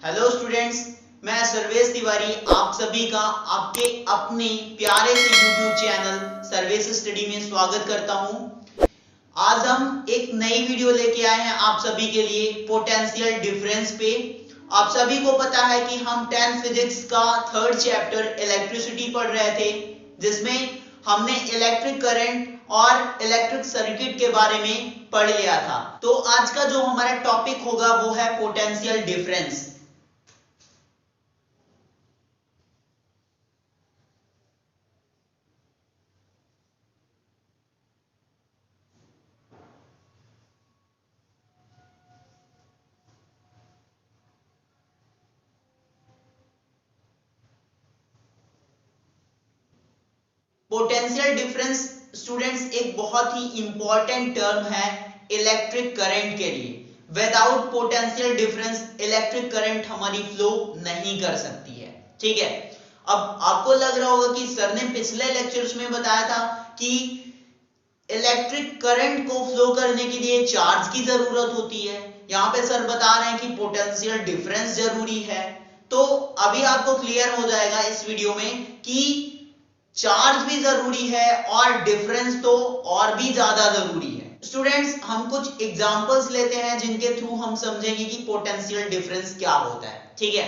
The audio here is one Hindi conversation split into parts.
हेलो स्टूडेंट्स, मैं सर्वेश तिवारी आप सभी का आपके अपने प्यारे से यूट्यूब चैनल सर्वेश स्टडी में स्वागत करता हूं। आज हम एक नई वीडियो लेके आए हैं आप सभी के लिए पोटेंशियल डिफरेंस पे। आप सभी को पता है कि हम 10th फिजिक्स का थर्ड चैप्टर इलेक्ट्रिसिटी पढ़ रहे थे, जिसमें हमने इलेक्ट्रिक करंट और इलेक्ट्रिक सर्किट के बारे में पढ़ लिया था। तो आज का जो हमारा टॉपिक होगा वो है potential difference. Potential difference students एक बहुत ही इंपॉर्टेंट टर्म है इलेक्ट्रिक करंट के लिए। Without potential difference electric current हमारी फ्लो नहीं कर सकती है। ठीक है, अब आपको लग रहा होगा कि सर ने पिछले लेक्चर्स में बताया था कि इलेक्ट्रिक करंट को फ्लो करने के लिए चार्ज की जरूरत होती है। यहाँ पे सर बता रहे हैं कि पोटेंशियल डिफरेंस जरूरी है। तो अभी आपको क्लियर हो जाएगा इस वीडियो में कि चार्ज भी जरूरी है और डिफरेंस तो और भी ज्यादा जरूरी है। स्टूडेंट्स, हम कुछ एग्जांपल्स लेते हैं जिनके थ्रू हम समझेंगे कि पोटेंशियल डिफरेंस क्या होता है। ठीक है,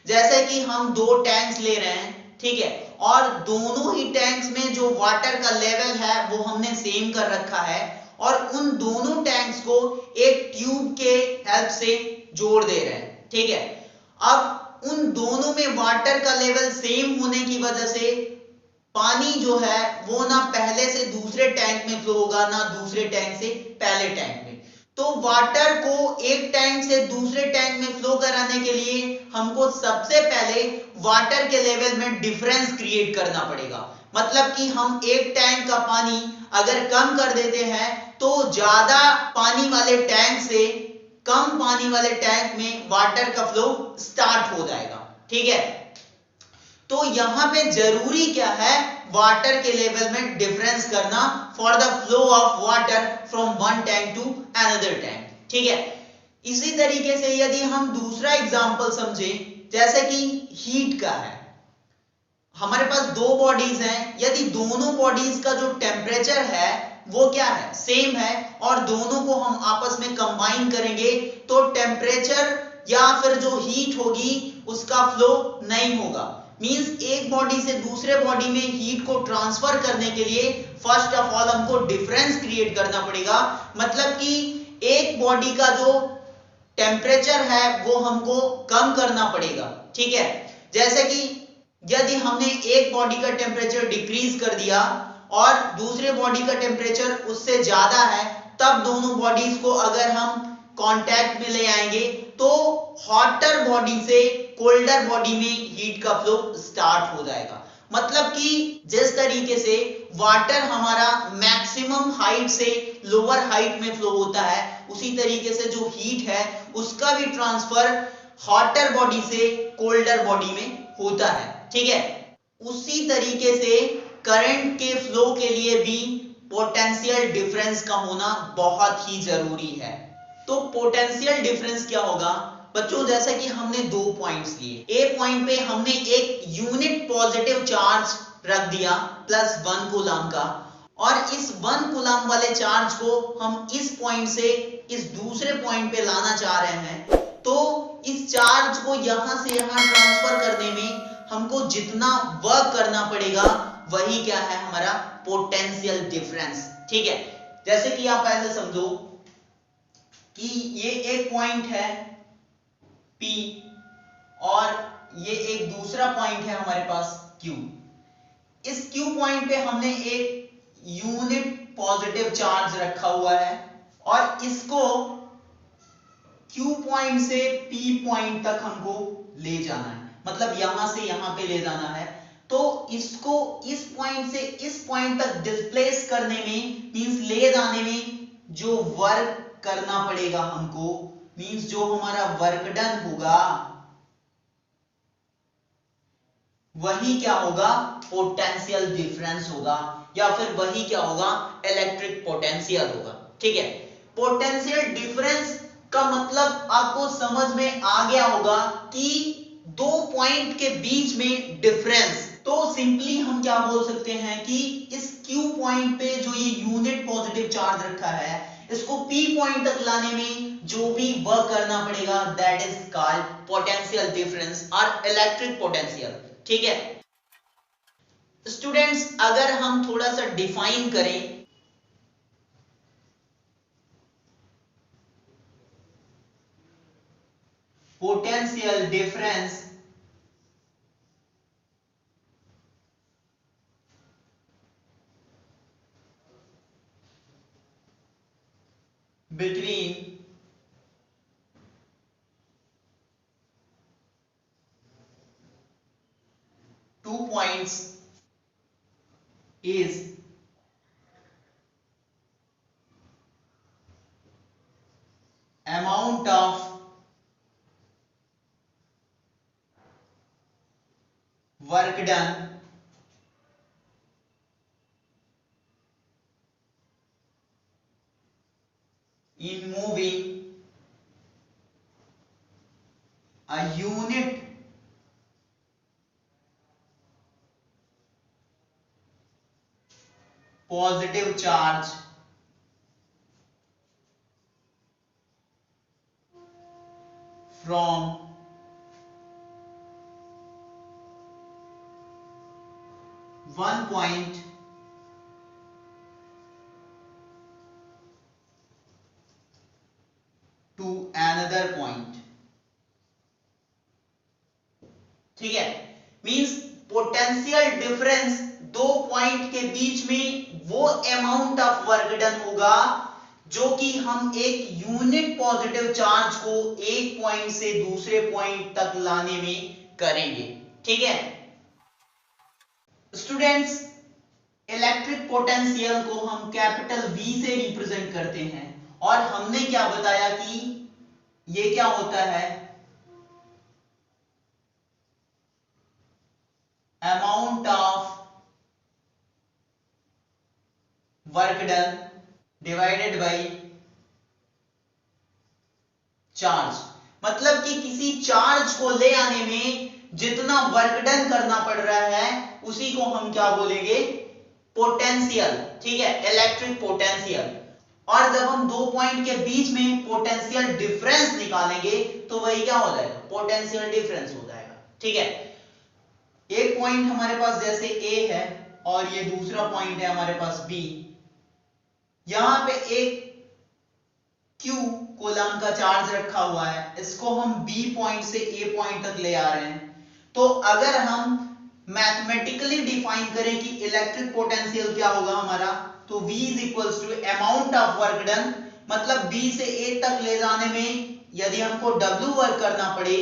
जैसे कि हम दो टैंक्स ले रहे हैं, ठीक है, और दोनों ही टैंक्स में जो वाटर का लेवल है वो हमने सेम कर रखा है और उन दोनों टैंक्स को एक ट्यूब के हेल्प से जोड़ दे रहे हैं। ठीक है, अब उन दोनों में वाटर का लेवल सेम होने की वजह से पानी जो है वो ना पहले से दूसरे टैंक में फ्लो होगा ना दूसरे टैंक से पहले टैंक में। तो वाटर को एक टैंक से दूसरे टैंक में फ्लो कराने के लिए हमको सबसे पहले वाटर के लेवल में डिफरेंस क्रिएट करना पड़ेगा। मतलब कि हम एक टैंक का पानी अगर कम कर देते हैं तो ज्यादा पानी वाले टैंक से कम पानी वाले टैंक में वाटर का फ्लो स्टार्ट हो जाएगा। ठीक है, तो यहां पे जरूरी क्या है, वाटर के लेवल में डिफरेंस करना for the flow of water from one tank to another tank. ठीक है, इसी तरीके से यदि हम दूसरा एग्जांपल समझे, जैसे कि हीट का है, हमारे पास दो बॉडीज हैं, यदि दोनों बॉडीज का जो टेम्परेचर है वो क्या है, सेम है, और दोनों को हम आपस में कंबाइन करेंगे तो टेम्परेचर या फिर जो हीट होगी उसका फ्लो नहीं होगा। मींस एक बॉडी से दूसरे बॉडी में हीट को ट्रांसफर करने के लिए फर्स्ट ऑफ ऑल हमको डिफरेंस क्रिएट करना पड़ेगा। मतलब कि एक बॉडी का जो टेम्परेचर है वो हमको कम करना पड़ेगा। ठीक है, जैसे कि यदि हमने एक बॉडी का टेम्परेचर डिक्रीज कर दिया और दूसरे बॉडी का टेम्परेचर उससे ज्यादा है, तब दोनों बॉडीज को अगर हम कांटेक्ट में ले आएंगे तो हॉटर बॉडी से कोल्डर बॉडी में हीट का फ्लो स्टार्ट हो जाएगा। मतलब कि जिस तरीके से वाटर हमारा मैक्सिमम हाइट से लोअर हाइट में फ्लो होता है, उसी तरीके से जो हीट है उसका भी ट्रांसफर हॉटर बॉडी से कोल्डर बॉडी में होता है। ठीक है, उसी तरीके से करंट के फ्लो के लिए भी पोटेंशियल डिफरेंस का होना बहुत ही जरूरी है। तो पोटेंशियल डिफरेंस क्या होगा बच्चों, जैसा कि हमने दो पॉइंट्स लिए, ए पॉइंट पे हमने एक यूनिट पॉजिटिव चार्ज रख दिया +1 कूलम का, और इस 1 कूलम वाले चार्ज को हम इस पॉइंट से इस दूसरे पॉइंट पे लाना चाह रहे हैं। तो इस चार्ज को यहां से यहां ट्रांसफर करने में हमको जितना वर्क करना पड़ेगा वही क्या है, हमारा पोटेंशियल डिफरेंस। ठीक है, जैसे कि आप ऐसे समझो कि ये एक पॉइंट है P और ये एक दूसरा पॉइंट है हमारे पास Q। इस Q पॉइंट पे हमने एक यूनिट पॉजिटिव चार्ज रखा हुआ है और इसको Q पॉइंट से P पॉइंट तक हमको ले जाना है, मतलब यहां से यहां पे ले जाना है। तो इसको इस पॉइंट से इस पॉइंट तक डिस्प्लेस करने में, मींस ले जाने में जो वर्क करना पड़ेगा हमको, मींस जो हमारा वर्क डन होगा वही क्या होगा, पोटेंशियल डिफरेंस होगा, या फिर वही क्या होगा, इलेक्ट्रिक पोटेंशियल होगा। ठीक है, पोटेंशियल डिफरेंस का मतलब आपको समझ में आ गया होगा कि दो पॉइंट के बीच में डिफरेंस। तो सिंपली हम क्या बोल सकते हैं कि इस Q पॉइंट पे जो ये यूनिट पॉजिटिव चार्ज रखा है, इसको P पॉइंट तक लाने में जो भी वर्क करना पड़ेगा that is called potential difference और इलेक्ट्रिक पोटेंशियल। ठीक है स्टूडेंट्स, अगर हम थोड़ा सा डिफाइन करें potential difference between two points is amount of work done in moving a unit positive charge from one point to another point। ठीक है, मींस पोटेंशियल डिफरेंस दो पॉइंट के बीच में वो अमाउंट ऑफ वर्क डन होगा जो कि हम एक यूनिट पॉजिटिव चार्ज को एक पॉइंट से दूसरे पॉइंट तक लाने में करेंगे। ठीक है स्टूडेंट्स, इलेक्ट्रिक पोटेंशियल को हम कैपिटल V से रिप्रेजेंट करते हैं और हमने क्या बताया कि ये क्या होता है, amount of work done divided by charge. मतलब कि किसी चार्ज को ले आने में जितना वर्क डन करना पड़ रहा है उसी को हम क्या बोलेंगे, पोटेंशियल। ठीक है, इलेक्ट्रिक पोटेंशियल। और जब हम दो पॉइंट के बीच में पोटेंशियल डिफरेंस निकालेंगे तो वही क्या हो जाएगा, पोटेंशियल डिफरेंस हो जाएगा। ठीक है, एक पॉइंट हमारे पास जैसे A है और ये दूसरा पॉइंट है हमारे पास B, यहां पे एक Q कूलम का चार्ज रखा हुआ है, इसको हम B पॉइंट से A पॉइंट तक ले आ रहे हैं। तो अगर हम मैथमेटिकली डिफाइन करें कि इलेक्ट्रिक पोटेंशियल क्या होगा हमारा, तो V is equals to amount of work done, मतलब B से A तक ले जाने में यदि हमको W वर्क करना पड़े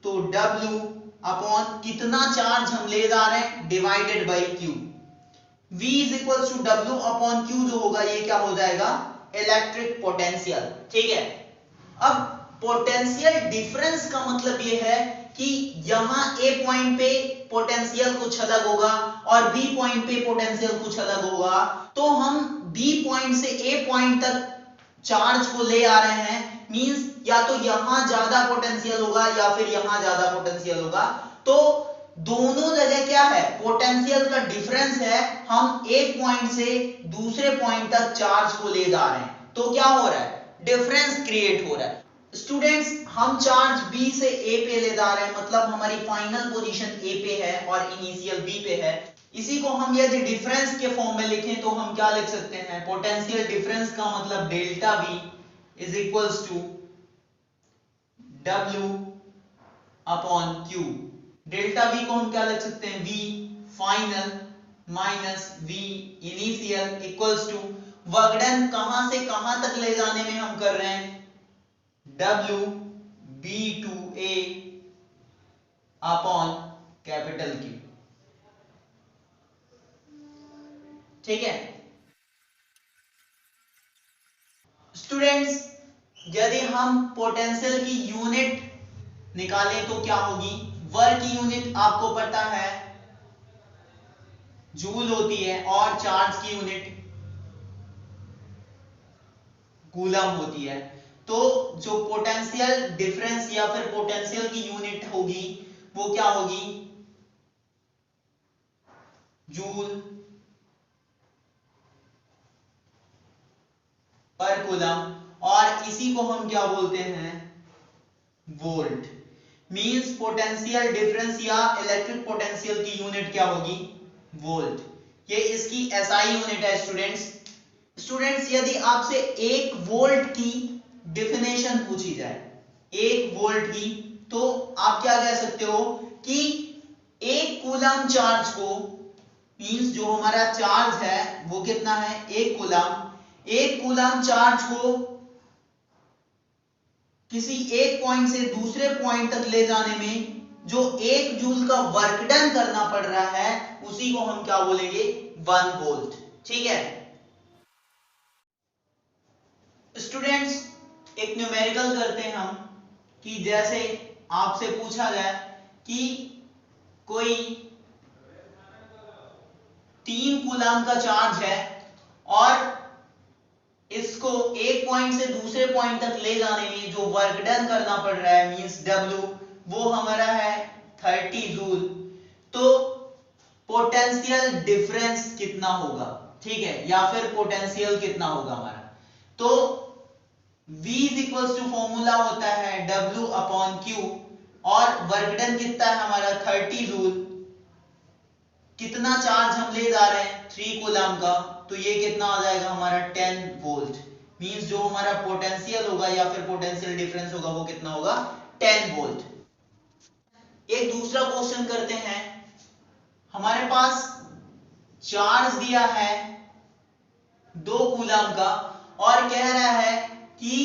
तो W अपॉन कितना चार्ज हम ले जा रहे हैं divided by Q। V is equals to W upon Q जो होगा ये क्या हो जाएगा, इलेक्ट्रिक पोटेंशियल। ठीक है, अब पोटेंशियल डिफरेंस का मतलब ये है कि यहां A पॉइंट पे पोटेंशियल कुछ अलग होगा और B पॉइंट पे पोटेंशियल कुछ अलग होगा। तो हम B पॉइंट से A पॉइंट तक चार्ज को ले आ रहे हैं, मींस या तो यहां ज्यादा पोटेंशियल होगा या फिर यहां ज्यादा पोटेंशियल होगा। तो दोनों जगह क्या है, पोटेंशियल का डिफरेंस है, हम एक पॉइंट से दूसरे पॉइंट तक चार्ज को ले जा रहे हैं तो क्या हो रहा है, डिफरेंस क्रिएट हो रहा है। स्टूडेंट्स, हम चार्ज B से A पे ले जा रहे हैं, मतलब हमारी फाइनल पोजीशन A पे है और इनिशियल B पे है। इसी को हम यदि डिफरेंस के फॉर्म में लिखें तो हम क्या लिख सकते हैं, पोटेंशियल डिफरेंस का मतलब delta V is equals to W upon Q। Delta V को हम क्या लिख सकते हैं, V final minus V initial equals to work done कहां से कहां तक ले जाने में हम कर रहे हैं, W B to A upon capital Q। ठीक है स्टूडेंट्स, यदि हम पोटेंशियल की यूनिट निकालें तो क्या होगी, वर्क की यूनिट आपको पता है जूल होती है और चार्ज की यूनिट कूलम होती है। तो जो पोटेंशियल डिफरेंस या फिर पोटेंशियल की यूनिट होगी वो क्या होगी, जूल पर कूलम, और इसी को हम क्या बोलते हैं, वोल्ट। मींस पोटेंशियल डिफरेंस या इलेक्ट्रिक पोटेंशियल की यूनिट क्या होगी, वोल्ट। ये इसकी एसआई यूनिट है स्टूडेंट्स यदि आपसे 1 वोल्ट की डेफिनेशन पूछी जाए, 1 वोल्ट की, तो आप क्या कह सकते हो कि 1 कूलम चार्ज को, मींस जो हमारा चार्ज है वो कितना है, 1 कूलम, 1 कूलम चार्ज को किसी एक पॉइंट से दूसरे पॉइंट तक ले जाने में जो 1 जूल का वर्क डन करना पड़ रहा है उसी को हम क्या बोलेंगे, 1 वोल्ट। ठीक है स्टूडेंट्स, एक न्यूमेरिकल करते हैं हम, कि जैसे आपसे पूछा गया कि कोई 3 कूलम का चार्ज है और इसको एक पॉइंट से दूसरे पॉइंट तक ले जाने में जो वर्क डन करना पड़ रहा है मींस W, वो हमारा है 30 जूल। तो पोटेंशियल डिफरेंस कितना होगा, ठीक है, या फिर पोटेंशियल कितना होगा हमारा, तो V is equals to formula होता है W अपॉन Q, और वर्क डन कितना है हमारा 30 जूल, कितना चार्ज हम ले जा रहे हैं 3 कूलम का, तो ये कितना आ जाएगा हमारा 10 वोल्ट। मींस जो हमारा पोटेंशियल होगा या फिर पोटेंशियल डिफरेंस होगा वो कितना होगा, 10 वोल्ट। एक दूसरा क्वेश्चन करते हैं, हमारे पास चार्ज दिया है 2 कूलम का और कह रहा है कि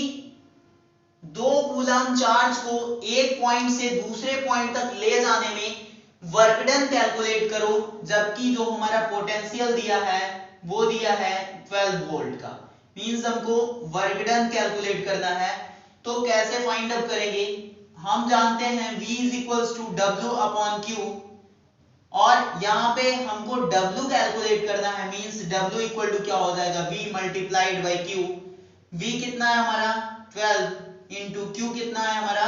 2 कूलम चार्ज को एक पॉइंट से दूसरे पॉइंट तक ले जाने में वर्क डन कैलकुलेट करो, जबकि जो हमारा पोटेंशियल दिया है वो दिया है 12 वोल्ट का। मींस हमको वर्क डन कैलकुलेट करना है, तो कैसे फाइंड आउट करेंगे, हम जानते हैं V is equals to W upon Q, और यहां पे हमको W कैलकुलेट करना है, मींस W इक्वल टू क्या हो जाएगा, V multiplied by Q। V कितना है हमारा 12 इंटू Q कितना है हमारा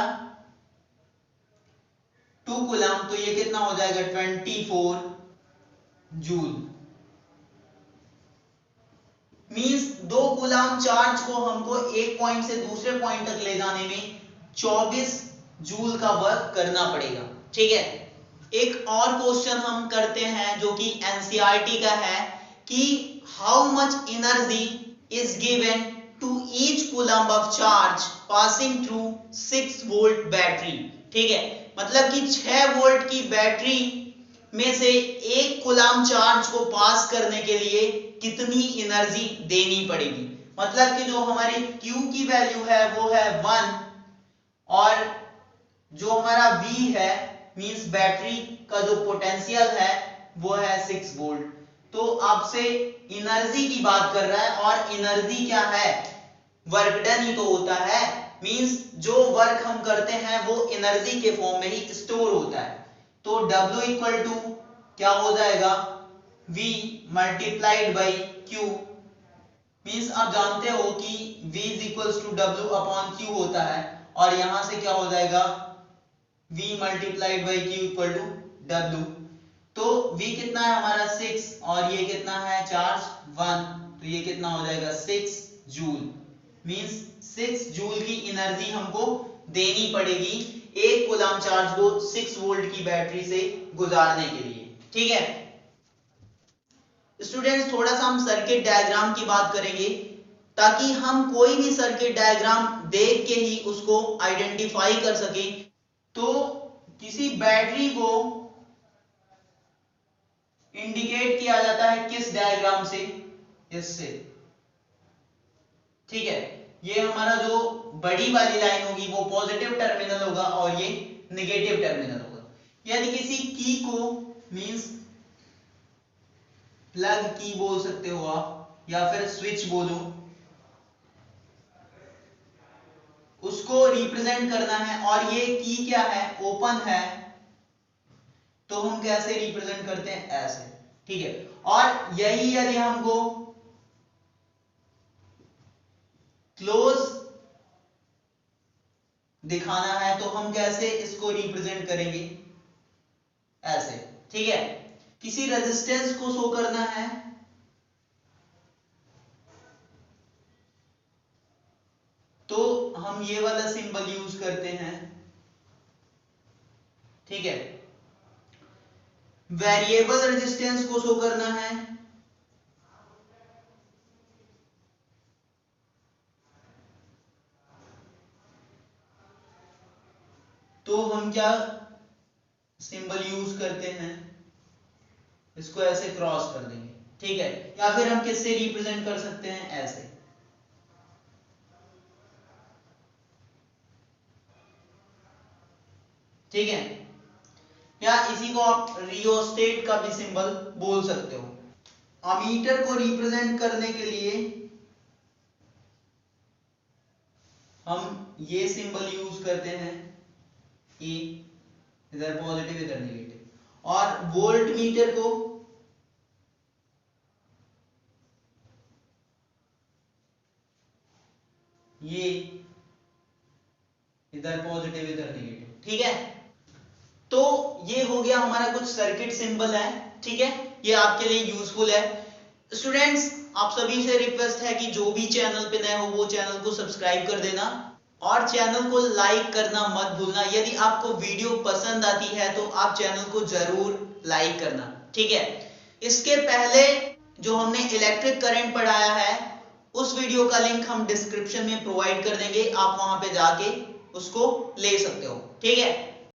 2 कूलम, तो ये कितना हो जाएगा 24 जूल। मींस 2 कूलम चार्ज को हमको एक पॉइंट से दूसरे पॉइंट तक ले जाने में 24 जूल का वर्क करना पड़ेगा। ठीक है, एक और क्वेश्चन हम करते हैं जो कि एनसीईआरटी का है कि how much energy is given to each coulomb of charge passing through 6 volt battery. ठीक है, मतलब कि 6 वोल्ट की बैटरी में से 1 कूलम चार्ज को पास करने के लिए कितनी एनर्जी देनी पड़ेगी। मतलब कि जो हमारी Q की वैल्यू है वो है 1 और जो हमारा V है मींस बैटरी का जो पोटेंशियल है वो है 6 वोल्ट। तो आपसे एनर्जी की बात कर रहा है और एनर्जी क्या है, वर्क डन ही तो होता है। मींस जो वर्क हम करते हैं वो एनर्जी के फॉर्म में ही स्टोर होता है। तो W इक्वल टू क्या हो जाएगा, V multiplied by Q। Means आप जानते हो कि V is equals to W upon Q होता है, और यहां से क्या हो जाएगा V multiplied by Q equal to W। तो V कितना है हमारा 6 और ये कितना है चार्ज 1, तो ये कितना हो जाएगा 6 जूल। मींस 6 जूल की एनर्जी हमको देनी पड़ेगी एक कूलम चार्ज को 6 वोल्ट की बैटरी से गुजारने के लिए। ठीक है स्टूडेंट्स, थोड़ा सा हम सर्किट डायग्राम की बात करेंगे ताकि हम कोई भी सर्किट डायग्राम देख के ही उसको आइडेंटिफाई कर सके। तो किसी बैटरी को इंडिकेट किया जाता है किस डायग्राम से, इससे। ठीक है, ये हमारा जो बड़ी वाली लाइन होगी वो पॉजिटिव टर्मिनल होगा और ये नेगेटिव टर्मिनल होगा। यदि किसी की को मींस प्लग की बोल सकते हो आप या फिर स्विच बोलो, उसको रिप्रेजेंट करना है और ये की क्या है, ओपन है, तो हम कैसे रिप्रेजेंट करते हैं, ऐसे। ठीक है, और यही यदि हमको क्लोज दिखाना है तो हम कैसे इसको रिप्रेजेंट करेंगे, ऐसे, ठीक है। किसी रेजिस्टेंस को शो करना है तो हम ये वाला सिंबल यूज करते हैं, ठीक है। वेरिएबल रेजिस्टेंस को शो करना है तो हम क्या सिंबल यूज करते हैं, इसको ऐसे क्रॉस कर देंगे, ठीक है। या फिर हम किससे रिप्रेजेंट कर सकते हैं, ऐसे, ठीक है। या इसी को आप रियोस्टेट का भी सिंबल बोल सकते हो। अमीटर को रिप्रेजेंट करने के लिए हम ये सिंबल यूज करते हैं, ए, इधर पॉजिटिव इधर नेगेटिव। और वोल्ट मीटर को ये इधर पॉजिटिव इधर नेगेटिव, ठीक है। तो ये हो गया हमारा कुछ सर्किट सिंबल है, ठीक है। ये आपके लिए यूजफुल है। स्टूडेंट्स, आप सभी से रिक्वेस्ट है कि जो भी चैनल पे नए हो वो चैनल को सब्सक्राइब कर देना और चैनल को लाइक करना मत भूलना। यदि आपको वीडियो पसंद आती है तो आप चैनल को जरूर लाइक करना, ठीक है। इसके पहले जो हमने इलेक्ट्रिक करंट पढ़ाया है उस वीडियो का लिंक हम डिस्क्रिप्शन में प्रोवाइड कर देंगे, आप वहां पे जाके उसको ले सकते हो, ठीक है।